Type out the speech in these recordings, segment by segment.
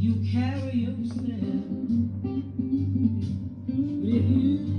You carry yourself with you.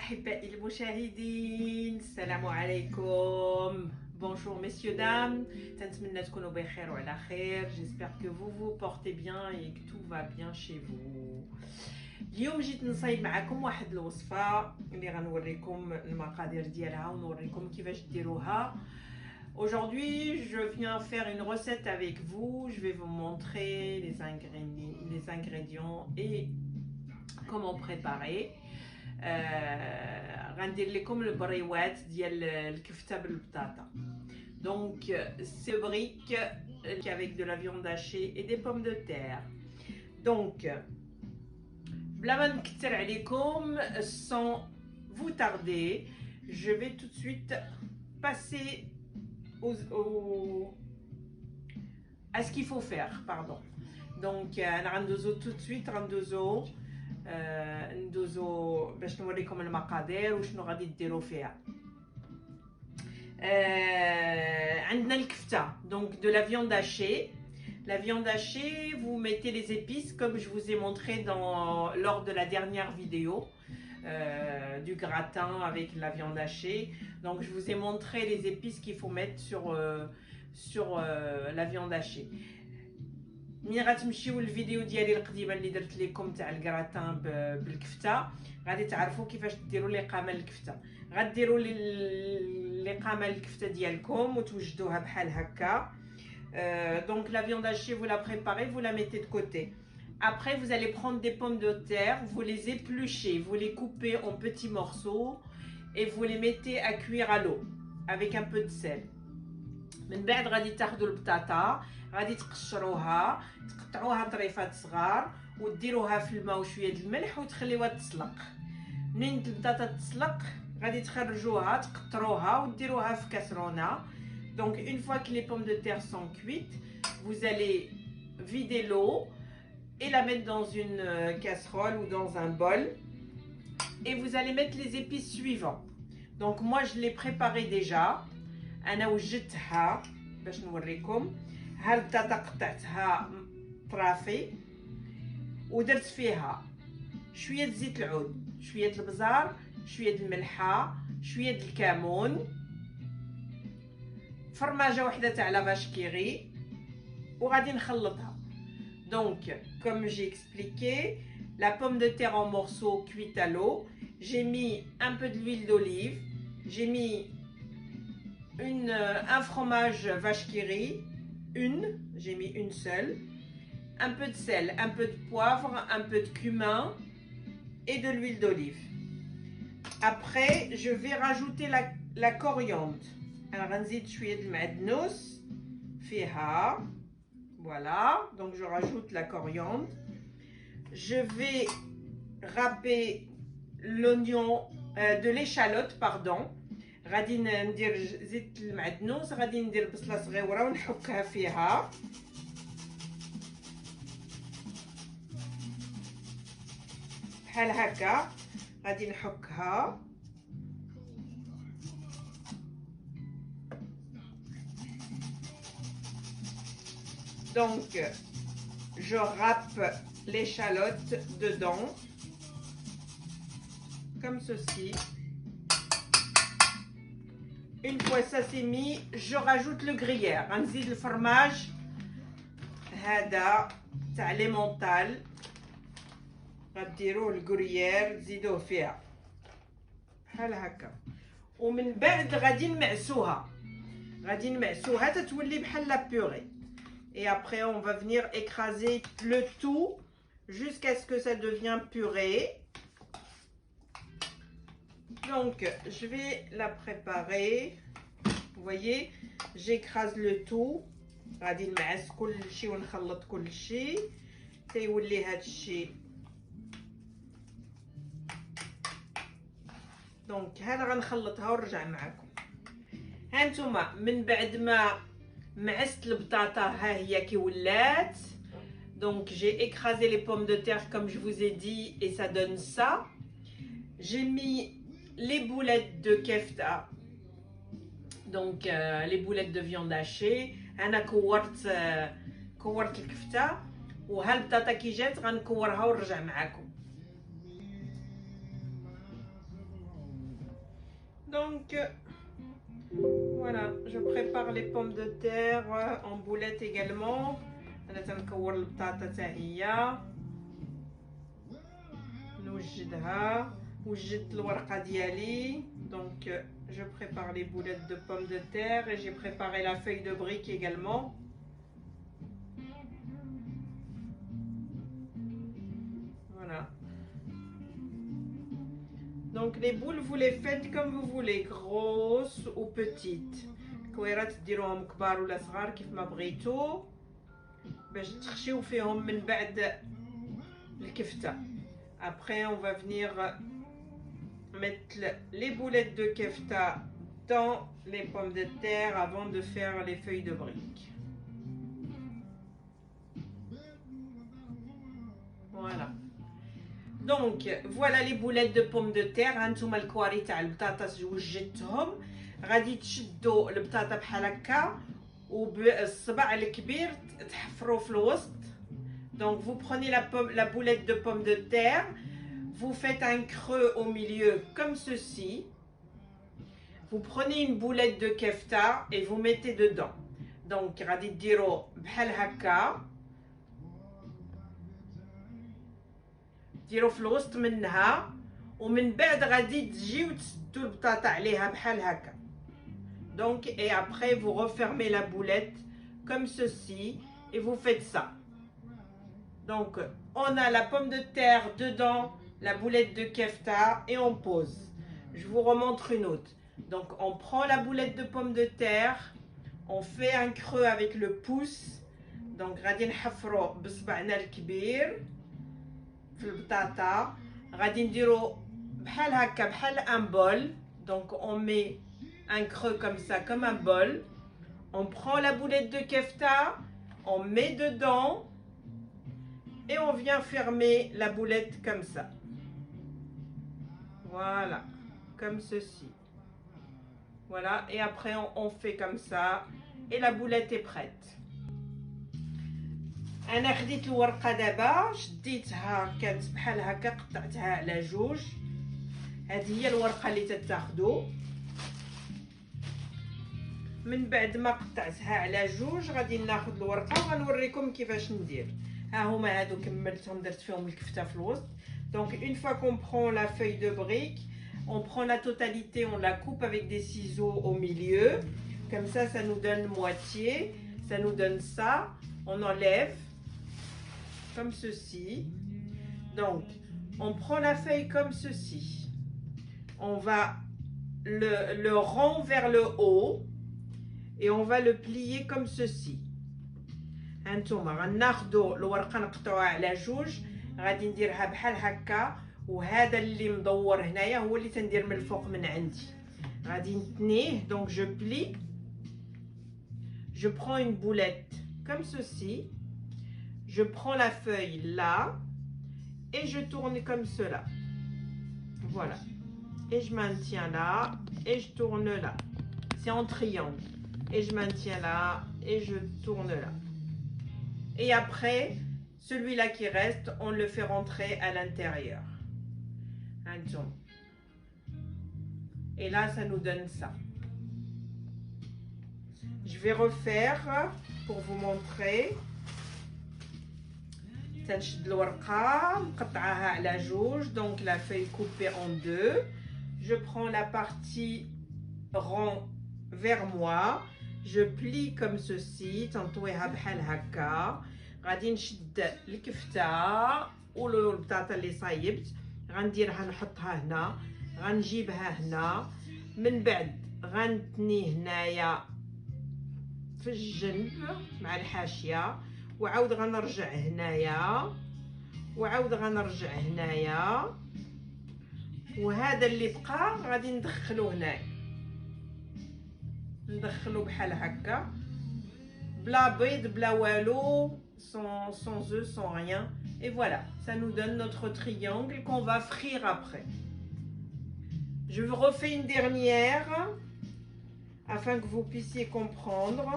أحبائي المشاهدين السلام عليكم. Bonjour messieurs dames, تنتمنى تكونوا بخير وعلى خير. J'espère que vous vous portez bien et que tout va bien chez vous. اليوم جيت نصايب معكم واحد الوصفة اللي غنوريكم المقادير ديالها ونوريكم كيفاش ديروها. Aujourd'hui, je viens faire une recette avec vous. Je vais vous montrer les ingrédients et comment préparer. غندير لكم البريوات ديال الكفته بالبطاطا. Donc c'est le brick avec de la viande hachée et des pommes de terre. Donc بلا ما نكثر عليكم, sans vous tarder, je vais tout de suite passer à ce qu'il faut faire, pardon. Donc انا غندوزو tout de suite ندوزو باش نوريكم المقادير وشنو غادي ديروا فيها. عندنا الكفته, donc de la viande hachée. La viande hachée, vous mettez les épices comme je vous ai montré lors de la dernière vidéo du gratin avec la viande hachée. Donc je vous ai montré les épices qu'il faut mettre sur la viande hachée. ملي غتمشيو للفيديو ديالي القديمه اللي درت لكم تاع الكراتان بالكفته, غادي تعرفوا كيفاش ديروا لقامه الكفته. غديروا لقامه الكفته ديالكم وتوجدوها بحال هكا. Donc la viande hachée, vous la préparez, vous la mettez de côté. Après vous allez prendre des pommes de terre, vous les épluchez, vous les coupez en petits morceaux et vous les mettez à cuire à l'eau avec un peu de sel. من بعد غادي تاخذوا البطاطا, غادي تقشروها, تقطعوها طريفات صغار وديروها في الماء وشويه د الملح وتخليوها تسلق. منين البطاطا تسلق غادي تخرجوها, تقطروها وديروها في كاسرونه. Donc une fois que les pommes de terre sont cuites, vous allez vider l'eau et la mettre dans une casserole ou dans un bol et vous allez mettre les épices suivants. Donc moi je l'ai préparé déjà. انا وجدتها باش نوريكم. ها البطاطا قطعتها طرافي ودرت فيها شويه زيت العود, شويه البزار, شويه الملحه, شويه الكمون, فرماجه وحده تاع لا vache qui rit وغادي نخلطها. Donc comme j'ai expliqué, la pomme de terre en morceaux cuite à l'eau, j'ai mis un peu d'huile d'olive, j'ai mis un fromage vache qui rit, j'ai mis une seule, un peu de sel, un peu de poivre, un peu de cumin et de l'huile d'olive. Après je vais rajouter la coriandre. Alors غنزيد شويه د المعدنوس فيها. Voilà, donc je rajoute la coriandre. Je vais râper l'oignon, de l'échalote, pardon. غادي ندير زيت المعدنوس, غادي ندير بصله صغيره ونحكها فيها. بحال هكا غادي نحكها. Donc je râpe l'échalote dedans comme ceci. Une fois ça c'est mis, je rajoute le gruyère. غنزيد الفرماج هذا تاع ليمونتال, غديروه الكريير تزيدوه فيها بحال هكا. ومن بعد غادي نمعسوها تتولي بحال لا بوري. Et après on va venir écraser le tout jusqu'à ce que ça devienne purée. Donc je vais la préparer. Vous voyez, j'écrase le tout غادي نمعس كلشي ونخلط كلشي تيولي هذا الشيء. دونك هنا غنخلطها ونرجع معكم. هانتوما من بعد ما معست البطاطا ها هي كي ولات. Donc j'ai écrasé les pommes de terre comme je vous ai dit et ça donne ça. J'ai mis les boulettes de kefta, donc les boulettes de viande hachée. انا كورت الكفته وها البطاطا كي جات غنكورها ونرجع معكم. Donc voilà, je prépare les pommes de terre en boulettes également. انا تنكور البطاطا حتى هي نوجدها. وجدت الورقه ديالي. Donc je prépare les boulettes de pommes de terre et j'ai préparé la feuille de brique également. Voilà. Donc les boules vous les faites comme vous voulez, grosses ou petites. كويرات ديروهم كبار ولا صغار كيف ما بغيتو باش تخشيو فيهم من بعد الكفته. Après on va venir mettre les boulettes de kefta dans les pommes de terre avant de faire les feuilles de brique. Voilà. Donc voilà les boulettes de pommes de terre. هانتوما الكواري تاع البطاطا وجدتهم. غادي تشدوا البطاطا بحال هكا وبالصبع الكبير تحفروا في الوسط. Donc vous prenez la boulette de pomme de terre, vous faites un creux au milieu comme ceci. Vous prenez une boulette de kefta et vous mettez dedans. Donc غادي ديروا بحال هكا ديروا في الوسط منها ومن بعد غادي تجيو تسدوا البطاطا عليها بحال هكا. Donc et après vous refermez la boulette comme ceci et vous faites ça. Donc on a la pomme de terre dedans, la boulette de kefta et on pose. Je vous remontre une autre. Donc on prend la boulette de pomme de terre, on fait un creux avec le pouce. Donc غادي نحفروا بصبعنا الكبير في البطاطا. غادي نديروا بحال هكا بحال un bol. Donc on met un creux comme ça, comme un bol. On prend la boulette de kefta, on met dedans et on vient fermer la boulette comme ça. Voilà, comme ceci. Voilà, et après on fait comme ça et la boulette est prête. انا خديت الورقه دابا شديتها كانت بحال هكا قطعتها على جوج. هذه هي الورقه اللي تتاخدو. من بعد ما قطعتها على جوج غادي ناخذ الورقه وغنوريكم كيفاش ندير. ها هما هادو كملتهم درت فيهم الكفته في الوسط. Donc une fois qu'on prend la feuille de brique, on prend la totalité, on la coupe avec des ciseaux au milieu. Comme ça nous donne moitié. Ça nous donne ça. On enlève comme ceci. Donc on prend la feuille comme ceci. On va le rond vers le haut et on va le plier comme ceci. هانتوما غناخدو الورقه نقطعوها على جوج. غادي نديرها بحال هكا وهذا اللي مدور هنايا هو اللي تندير من الفوق من عندي. غادي نتنيه. Donc je plie. Je prends une boulette comme ceci. Je prends la feuille là et je tourne comme cela. Voilà. Et je maintiens là et je tourne là. C'est en triangle. Et je maintiens là et je tourne là. Et après, celui-là qui reste, on le fait rentrer à l'intérieur. Et là, ça nous donne ça. Je vais refaire pour vous montrer. تنشد الورقة نقطعها على جوج. Donc la feuille coupée en deux. Je prends la partie rond vers moi. Je plie comme ceci. تنطويها بحال هكا. غادي نشد الكفتة والبطاطا اللي صايبت. غنديرها نحطها هنا. غنجيبها هنا. من بعد غنتني هنايا في في الجنب مع الحاشيه، وعاود غنرجع هنايا، وعاود غنرجع هنايا، وهذا اللي بقى غادي ندخلو هنايا، ندخلو بحال هكا بلا بيض بلا والو، sans œufs, sans rien. Et voilà, ça nous donne notre triangle qu'on va frire après. Je vous refais une dernière afin que vous puissiez comprendre.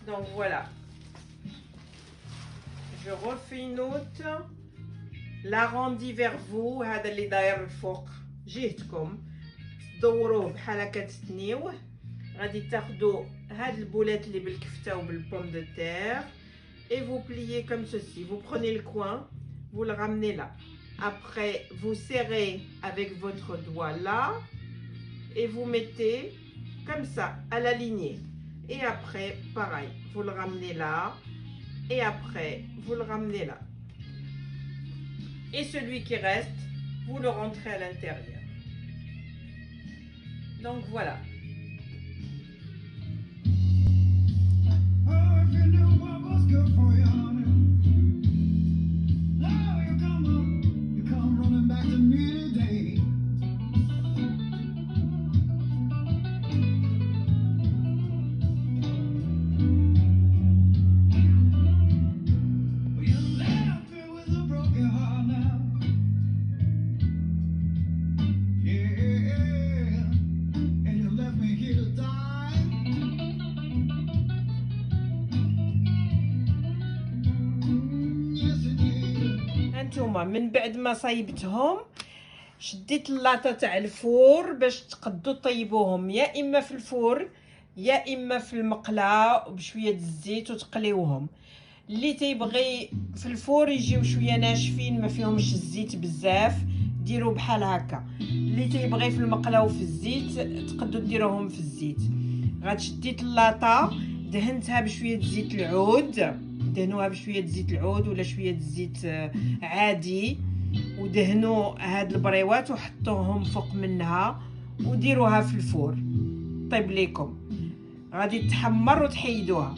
Donc voilà, je refais une autre, l'arrondi vers vous. هذا اللي داير الفوق جهتكم تدوروه بحال هكا تتنيوه. غادي تاخدوا هاد البولات اللي بالكفته وبالبوم دو terre et vous pliez comme ceci. Vous prenez le coin, vous le ramenez là. Après, vous serrez avec votre doigt là et vous mettez comme ça à la lignée. Et après, pareil, vous le ramenez là et après, vous le ramenez là. Et celui qui reste, vous le rentrez à l'intérieur. Donc voilà. Good for you, honey. Now you come running back to me today. Well, you left me with a broken heart now. Yeah, and you left me here to die. هانتوما من بعد ما صايبتهم شديت اللاطه تاع الفور باش تقدو طيبوهم يا اما في الفور يا اما في المقله بشويه الزيت وتقليوهم. اللي تيبغي في الفور يجيو شويه ناشفين ما فيهمش الزيت بزاف ديروا بحال هكا. اللي تيبغي في المقله وفي الزيت تقدو ديروهم في الزيت. غتشديت اللاطه دهنتها بشويه زيت العود، دهنوها بشويه زيت العود ولا شويه زيت عادي، ودهنوا هاد البريوات وحطوهم فوق منها وديروها في الفور طيب ليكم. غادي تحمر وتحيدوها.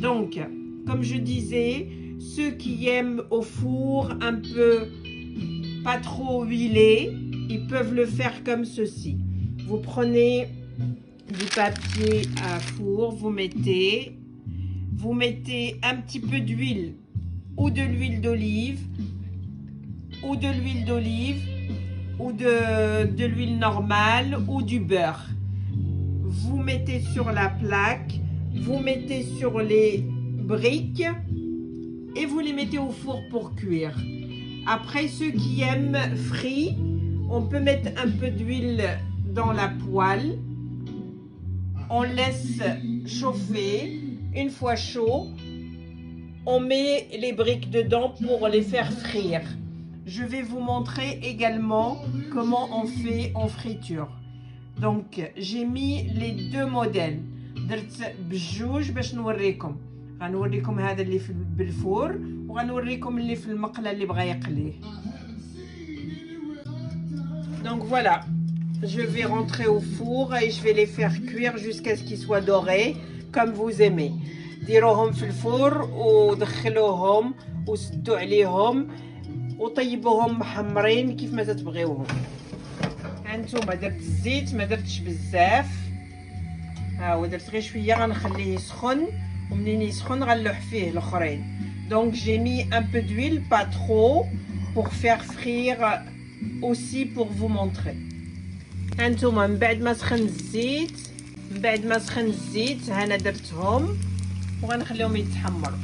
Donc comme je disais, ceux qui aiment au four un peu pas trop huilé, ils peuvent le faire comme ceci. Vous prenez du papier à four, vous mettez un petit peu d'huile ou de l'huile d'olive ou de l'huile d'olive ou de l'huile normale ou du beurre. Vous mettez sur la plaque, vous mettez sur les briques et vous les mettez au four pour cuire. Après, ceux qui aiment frit, on peut mettre un peu d'huile dans la poêle. On laisse chauffer. Une fois chaud, on met les briques dedans pour les faire frire. Je vais vous montrer également comment on fait en friture. Donc j'ai mis les deux modèles. درت بجوج باش نوريكم. غنوريكم هذا اللي في بالفور وغنوريكم اللي في المقله اللي بغى يقليه. Donc voilà, je vais rentrer au four et je vais les faire cuire jusqu'à ce qu'ils soient dorés comme vous aimez. ديروهم في الفور ودخلوهم وسدوا عليهم وطيبوهم محمرين كيف ما تتبغيوهم. هانتوما درت الزيت ما درتش بزاف، ها هو درت غير شويه غنخليه يسخن ومنين يسخن غنلوح فيه الاخرين. Donc j'ai mis un peu d'huile, pas trop, pour faire frire aussi pour vous montrer. هانتوما من بعد ما سخن الزيت هنا درتهم وغنخليهم يتحمروا.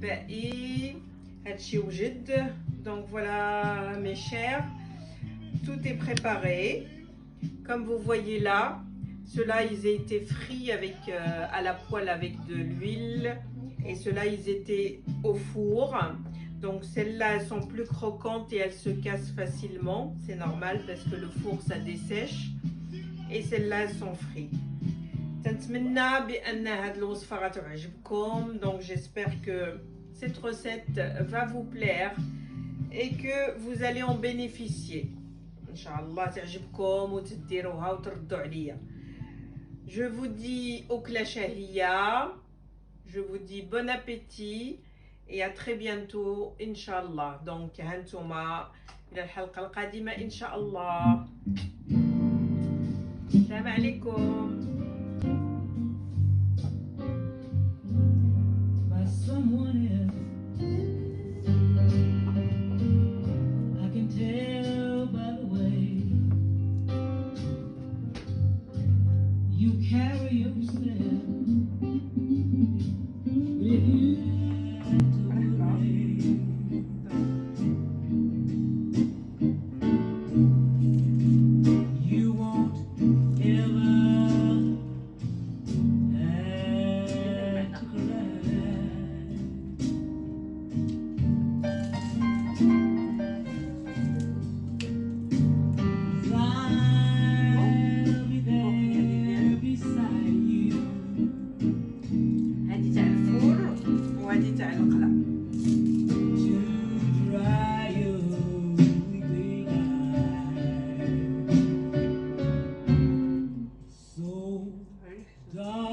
باقي هادشي وجد. Donc voilà mes chers, tout est préparé comme vous voyez là. Ceux-là ils ont été frits avec à la poêle avec de l'huile et ceux-là ils étaient au four. Donc celles-là elles sont plus croquantes et elles se cassent facilement, c'est normal parce que le four ça dessèche. Et celles-là elles sont frites. تنتمنى بأن هاد الوصفة غتعجبكم. Donc j'espère que cette recette va vous plaire et que vous allez en bénéficier. Inch'Allah تعجبكم وتديروها وتردوا عليا. Je vous dis أكلة شهية. Je vous dis bon appétit et à très bientôt Inch'Allah. Donc هانتوما إلى الحلقة القادمة Inch'Allah. السلام عليكم. by someone else. I can tell by the way you carry yourself. If you you won't ever have to cry. I'll be there beside you. هادي تاع الفور وهادي تاع القلة. To dry your weeping eyes. So, darling.